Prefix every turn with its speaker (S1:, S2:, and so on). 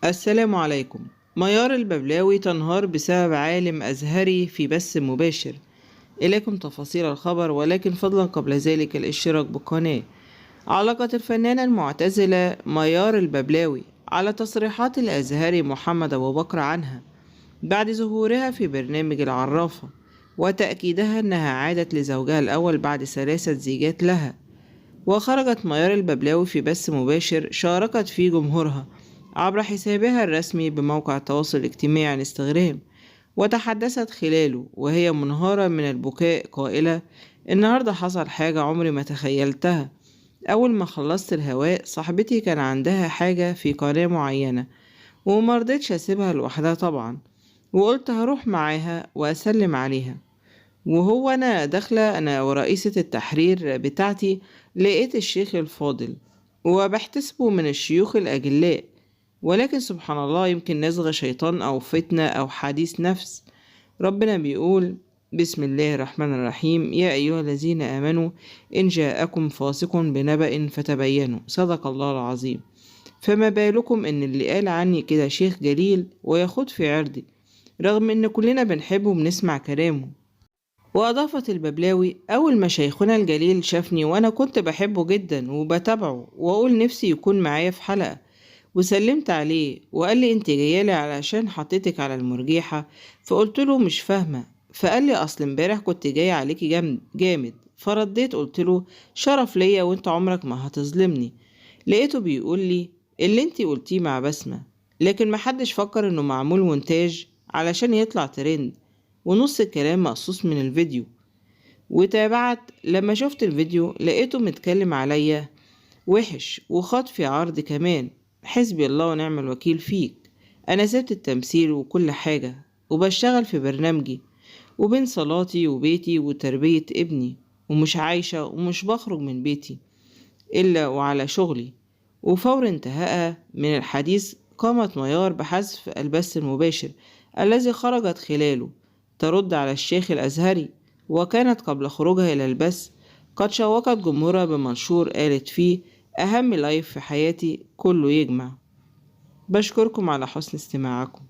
S1: السلام عليكم. ميار الببلاوي تنهار بسبب عالم أزهري في بث مباشر. إليكم تفاصيل الخبر، ولكن فضلا قبل ذلك الاشتراك بالقناة. علقت الفنانة المعتزلة ميار الببلاوي على تصريحات الأزهري محمد أبو بكر عنها بعد ظهورها في برنامج العرافة، وتأكيدها أنها عادت لزوجها الأول بعد 3 زيجات لها. وخرجت ميار الببلاوي في بث مباشر شاركت فيه جمهورها عبر حسابها الرسمي بموقع التواصل الاجتماعي انستغرام، وتحدثت خلاله وهي منهارة من البكاء قائلة: النهاردة حصل حاجة عمري ما تخيلتها. أول ما خلصت الهواء صاحبتي كان عندها حاجة في قناة معينة ومرضتش أسيبها لوحدها طبعا، وقلت هروح معاها وأسلم عليها. وهو أنا داخلة أنا ورئيسة التحرير بتاعتي لقيت الشيخ الفاضل، وبحتسبه من الشيوخ الأجلاء، ولكن سبحان الله يمكن نزغ شيطان أو فتنة أو حديث نفس. ربنا بيقول: بسم الله الرحمن الرحيم، يا أيها الذين آمنوا إن جاءكم فاسق بنبأ فتبينوا. صدق الله العظيم. فما بالكم إن اللي قال عني كده شيخ جليل ويخوض في عرضي، رغم إن كلنا بنحبه وبنسمع كلامه. وأضافت الببلاوي: أول ما شيخنا الجليل شافني وأنا كنت بحبه جدا وبتابعه وأقول نفسي يكون معايا في حلقة، وسلمت عليه وقال لي انت جايالي علشان حطيتك على المرجيحة. فقلت له مش فاهمة. فقال لي اصل امبارح كنت جاي عليكي جامد جامد. فرديت قلت له شرف ليا وانت عمرك ما هتظلمني. لقيته بيقول لي اللي انت قلتيه مع بسمة، لكن محدش فكر انه معمول مونتاج علشان يطلع ترند، ونص الكلام مقصوص من الفيديو. وتابعت لما شفت الفيديو لقيته متكلم عليا وحش وخاط في عرض كمان. حسبي الله ونعم الوكيل فيك. أنا سبت التمثيل وكل حاجة وبشتغل في برنامجي، وبين صلاتي وبيتي وتربية ابني، ومش عايشة ومش بخرج من بيتي إلا وعلى شغلي. وفور انتهائها من الحديث قامت ميار بحذف البث المباشر الذي خرجت خلاله ترد على الشيخ الأزهري. وكانت قبل خروجها إلى البث قد شوقت جمهورها بمنشور قالت فيه: أهم لايف في حياتي كله يجمع. بشكركم على حسن استماعكم.